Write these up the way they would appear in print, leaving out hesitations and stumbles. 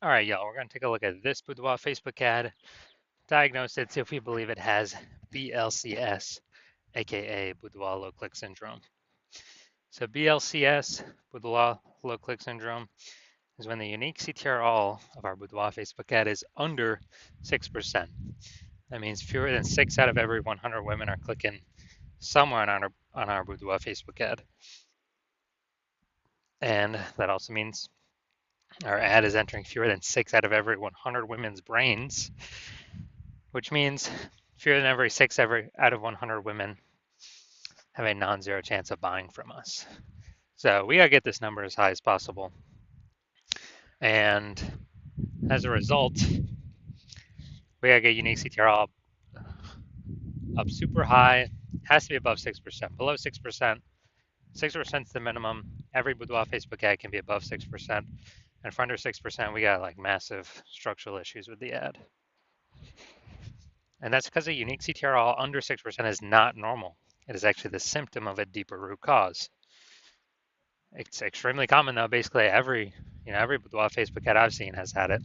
All right, y'all, we're going to take a look at this Boudoir Facebook ad, diagnose it, see if we believe it has BLCS, aka Boudoir low click syndrome. So BLCS, Boudoir low click syndrome, is when the unique CTR of our Boudoir Facebook ad is under 6%. That means fewer than 6 out of every 100 women are clicking somewhere on our Boudoir Facebook ad. And that also means our ad is entering fewer than 6 out of every 100 women's brains, which means fewer than every 6 out of 100 women have a non-zero chance of buying from us. So we gotta get this number as high as possible. And as a result, we gotta get unique CTR up super high. Has to be above 6%. Below 6%, 6% is the minimum. Every Boudoir Facebook ad can be above 6%. And for under 6%, we got like massive structural issues with the ad. And that's because a unique CTR under 6% is not normal. It is actually the symptom of a deeper root cause. It's extremely common though. Basically every Boudoir Facebook ad I've seen has had it.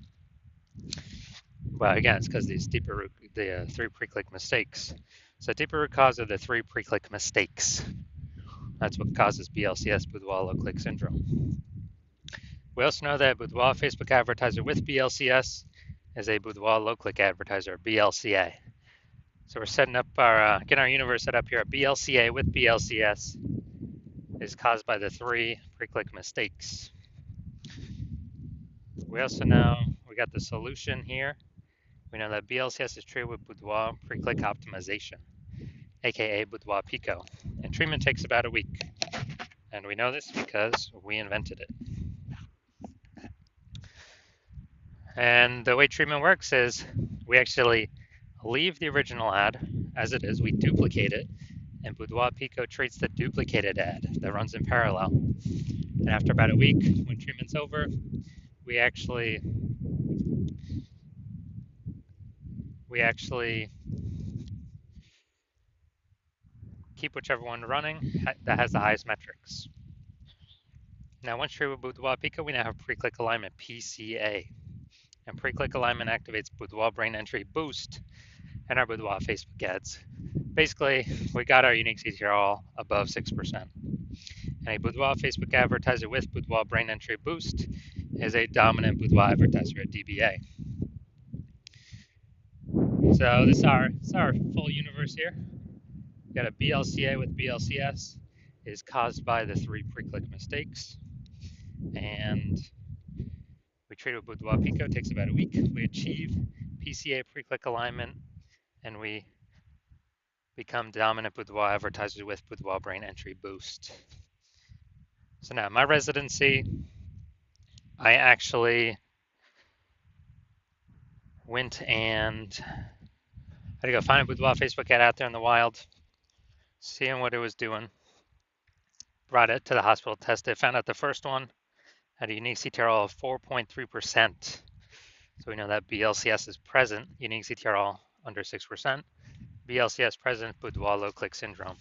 But again, it's because these the 3 pre-click mistakes. So deeper root cause are the 3 pre-click mistakes. That's what causes BLCS, Boudoir low click syndrome. We also know that Boudoir Facebook advertiser with BLCS is a Boudoir low click advertiser, BLCA. So we're setting up getting our universe set up here. BLCA with BLCS is caused by the 3 pre-click mistakes. We also know we got the solution here. We know that BLCS is treated with Boudoir pre-click optimization, aka Boudoir Pico, and treatment takes about a week. And we know this because we invented it. And the way treatment works is we actually leave the original ad as it is, we duplicate it, and Boudoir Pico treats the duplicated ad that runs in parallel. And after about a week, when treatment's over, we actually keep whichever one running that has the highest metrics. Now, once treated with Boudoir Pico, we now have pre-click alignment, PCA. And pre-click alignment activates Boudoir brain entry boost and our Boudoir Facebook ads. Basically, we got our unique CTR above 6%. And a Boudoir Facebook advertiser with Boudoir brain entry boost is a dominant Boudoir advertiser at DBA. So this is our full universe here. We got a BLCA with BLCS is caused by the 3 pre-click mistakes. And we treat it with Boudoir Pico, it takes about a week. We achieve PCA pre-click alignment, and we become dominant Boudoir advertisers with Boudoir brain entry boost. So now my residency, I actually went and I had to go find a Boudoir Facebook ad out there in the wild, seeing what it was doing. Brought it to the hospital, tested it, found out the first one had a unique CTRL of 4.3%. So we know that BLCS is present, unique CTRL under 6%. BLCS present, Boudoir low click syndrome.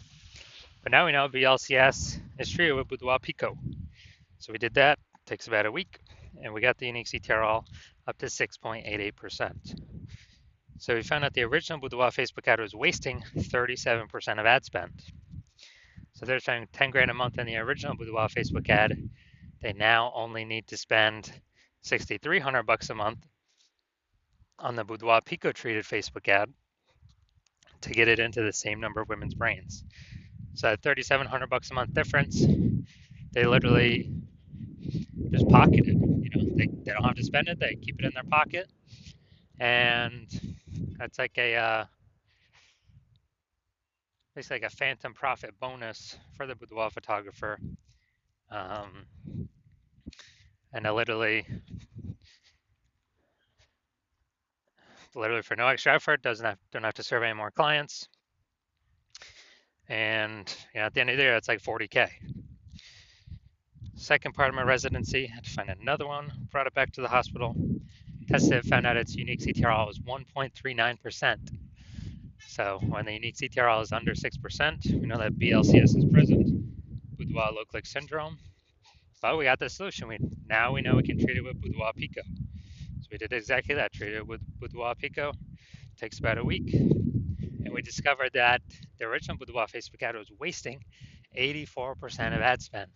But now we know BLCS is treated with Boudoir Pico. So we did that, takes about a week, and we got the unique CTRL up to 6.88%. So we found out the original Boudoir Facebook ad was wasting 37% of ad spend. So they're spending 10 grand a month in the original Boudoir Facebook ad. They now only need to spend $6,300 a month on the Boudoir Pico treated Facebook ad to get it into the same number of women's brains. So at $3,700 a month difference, they literally just pocket it. They don't have to spend it; they keep it in their pocket, and that's like basically like a phantom profit bonus for the boudoir photographer. And I literally for no extra effort, don't have to serve any more clients. And at the end of the year, it's like 40K. Second part of my residency, I had to find another one, brought it back to the hospital, tested it, found out its unique CTRL was 1.39%. So when the unique CTRL is under 6%, we know that BLCS is present, Boudoir low click syndrome. But we got the solution. Now we know we can treat it with Boudoir Pico. So we did exactly that, treated it with Boudoir Pico. Takes about a week. And we discovered that the original Boudoir Facebook ad was wasting 84% of ad spend.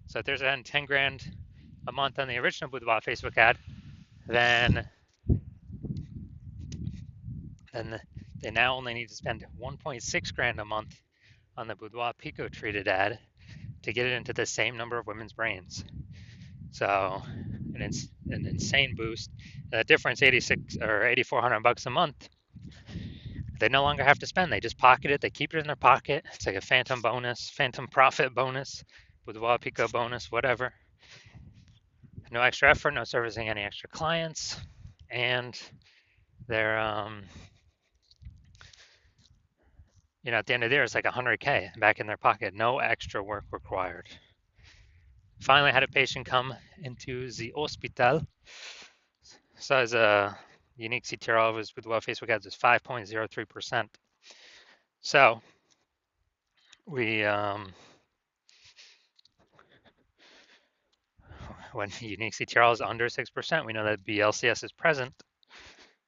So if there's around 10 grand a month on the original Boudoir Facebook ad, then they now only need to spend 1.6 grand a month on the Boudoir Pico treated ad to get it into the same number of women's brains. So an insane boost. The difference, 86 or 8,400 bucks a month. They no longer have to spend. They just pocket it. They keep it in their pocket. It's like a phantom bonus, phantom profit bonus, Boudoir Pico bonus, whatever. No extra effort, no servicing any extra clients, and they're at the end of the year it's like 100K back in their pocket. No extra work required. Finally, I had a patient come into the hospital. So as a unique CTR of his Boudoir Facebook ads is 5.03%. So we when unique CTR is under 6%, we know that BLCS is present.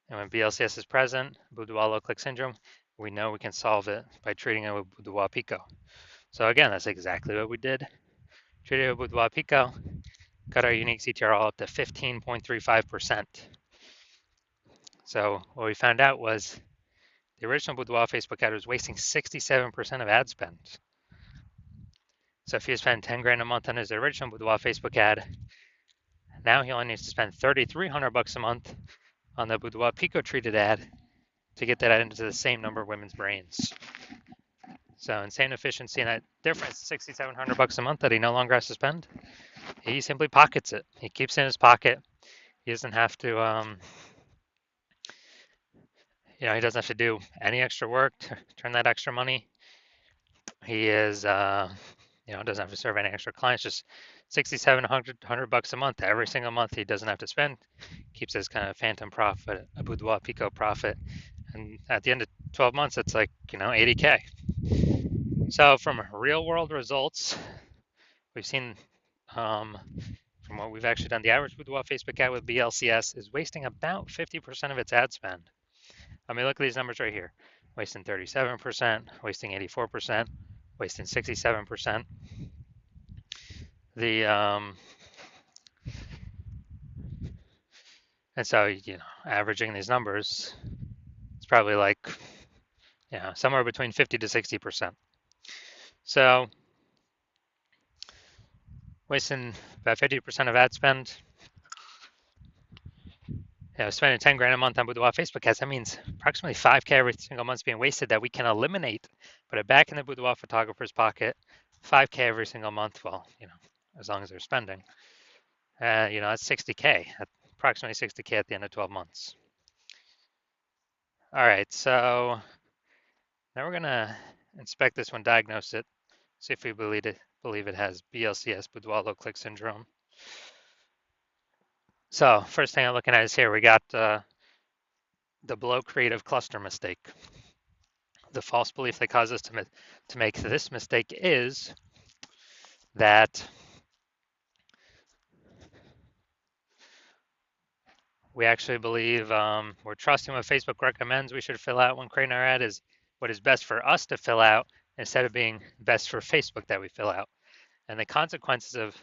And when BLCS is present, Boudoir low click syndrome, we know we can solve it by treating it with Boudoir Pico. So again, that's exactly what we did. Treated it with Boudoir Pico, got our unique CTR up to 15.35%. So what we found out was the original Boudoir Facebook ad was wasting 67% of ad spend. So if he spent 10 grand a month on his original Boudoir Facebook ad, now he only needs to spend 3,300 bucks a month on the Boudoir Pico treated ad to get that into the same number of women's brains. So insane efficiency, and that difference, 6,700 bucks a month that he no longer has to spend. He simply pockets it. He keeps it in his pocket. He doesn't have to, he doesn't have to do any extra work to turn that extra money. He is, doesn't have to serve any extra clients. Just 6,700 bucks a month every single month. He doesn't have to spend. Keeps his kind of phantom profit, a Boudoir Pico profit, and at the end of 12 months, it's like 80K. So from real world results, we've seen from what we've actually done, the average Boudoir Facebook ad with BLCS is wasting about 50% of its ad spend. I mean, look at these numbers right here. Wasting 37%, wasting 84%, wasting 67%. And so, averaging these numbers, it's probably like, somewhere between 50 to 60%. So wasting about 50% of ad spend, spending 10 grand a month on Boudoir Facebook ads, that means approximately 5K every single month being wasted that we can eliminate, put it back in the Boudoir photographer's pocket, 5K every single month, well, as long as they're spending. That's 60K, approximately 60K at the end of 12 months. All right, so now we're gonna inspect this one, diagnose it, see if we believe it has BLCS, Boudoir low click syndrome. So first thing I'm looking at is here, we got the below creative cluster mistake. The false belief that caused us to make this mistake is that we actually believe we're trusting what Facebook recommends we should fill out when creating our ad is what is best for us to fill out instead of being best for Facebook that we fill out. And the consequences of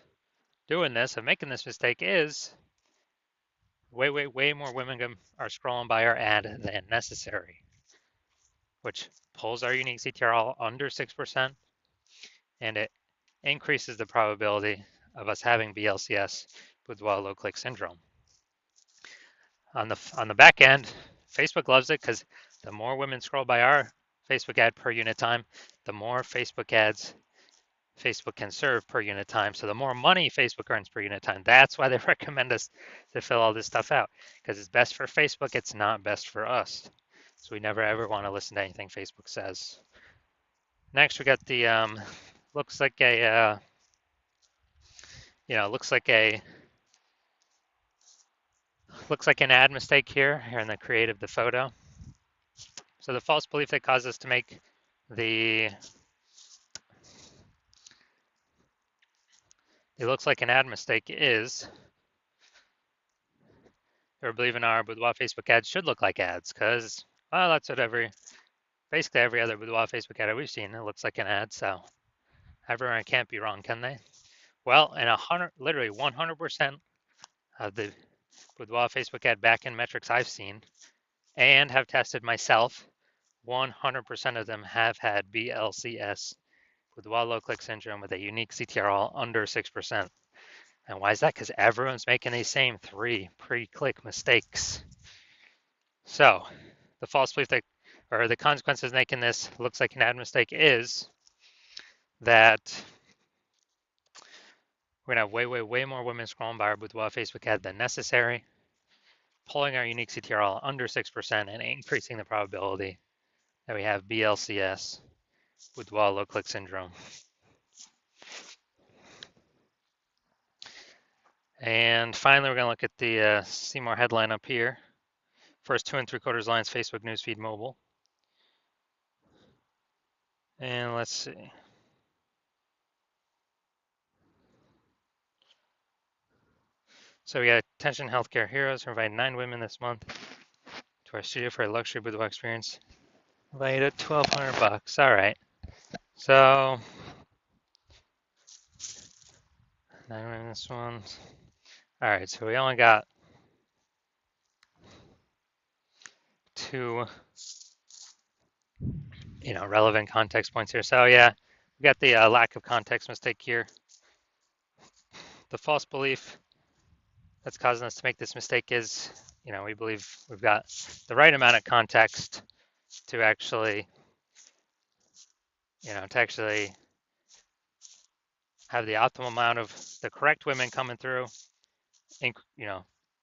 doing this, of making this mistake, is way more women are scrolling by our ad than necessary, which pulls our unique CTR under 6%, and it increases the probability of us having BLCS, Boudoir low click syndrome. On the back end, Facebook loves it because the more women scroll by our Facebook ad per unit time, the more Facebook ads Facebook can serve per unit time. So the more money Facebook earns per unit time. That's why they recommend us to fill all this stuff out, because it's best for Facebook. It's not best for us. So we never ever want to listen to anything Facebook says. Next, we got the looks like an ad mistake here in the creative, the photo. So the false belief that caused us to make it looks like an ad mistake is or believing our Boudoir Facebook ads should look like ads, because, well, that's what basically every other Boudoir Facebook ad we've seen, it looks like an ad, so everyone can't be wrong, can they? Well, and literally 100% of the Boudoir Facebook ad backend metrics I've seen and have tested myself, 100% of them have had BLCS, Boudoir low click syndrome, with a unique CTRL under 6%. And why is that? Because everyone's making these same 3 pre-click mistakes. So the false belief that, or the consequences of making this looks like an ad mistake is that we're gonna have way more women scrolling by our Boudoir Facebook ad than necessary, pulling our unique CTRL under 6% and increasing the probability that we have BLCS, Boudoir low click syndrome. And finally, we're going to look at the Seymour headline up here. First 2 3/4 lines, Facebook newsfeed mobile. And let's see. So we got attention healthcare heroes who invite 9 women this month to our studio for a luxury boudoir experience. Valued at $1,200. All right. So 9 women this one. All right. So we only got 2, relevant context points here. So yeah, we got the lack of context mistake here. The false belief that's causing us to make this mistake is, we believe we've got the right amount of context to actually, have the optimal amount of the correct women coming through,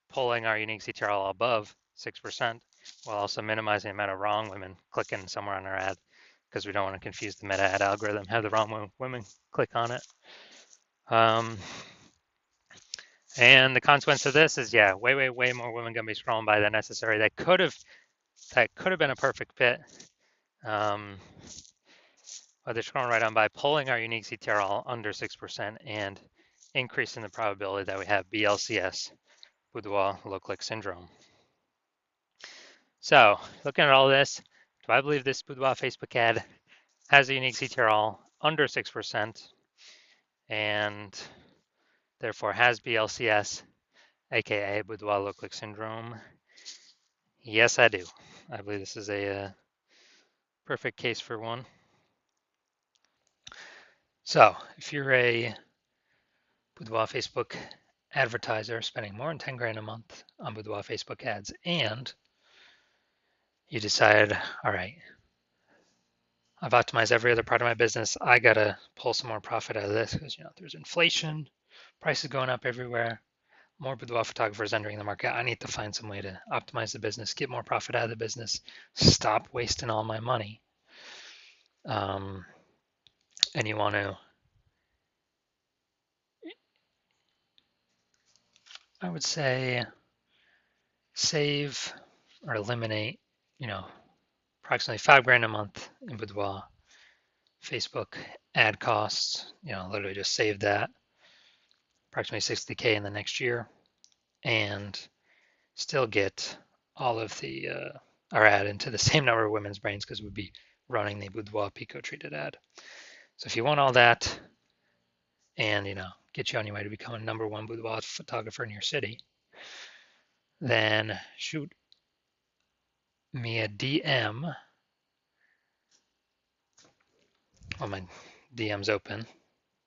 pulling our unique CTRL above 6%, while also minimizing the amount of wrong women clicking somewhere on our ad, because we don't want to confuse the meta ad algorithm, have the wrong women click on it. And the consequence of this is, yeah, way more women gonna be scrolling by than necessary. That could have been a perfect fit. But they're scrolling right on by, pulling our unique CTRL under 6% and increasing the probability that we have BLCS, Boudoir low click syndrome. So looking at all this, do I believe this Boudoir Facebook ad has a unique CTRL under 6% and therefore has BLCS, aka Boudoir low click syndrome? Yes, I do. I believe this is a perfect case for one. So if you're a Boudoir Facebook advertiser spending more than 10 grand a month on Boudoir Facebook ads, and you decide, all right, I've optimized every other part of my business, I gotta pull some more profit out of this because there's inflation, prices going up everywhere, more boudoir photographers entering the market. I need to find some way to optimize the business, get more profit out of the business, stop wasting all my money. And you want to, I would say, save or eliminate, approximately 5 grand a month in boudoir Facebook ad costs. Literally just save that, approximately 60K in the next year, and still get all of the our ad into the same number of women's brains, because we'd be running the boudoir pico treated ad. So if you want all that and get you on your way to become a #1 boudoir photographer in your city, then shoot me a DM. Well, my DM's open,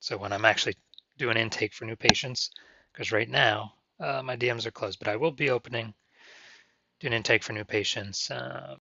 so when I'm actually doing intake for new patients, because right now my DMs are closed, but I will be doing intake for new patients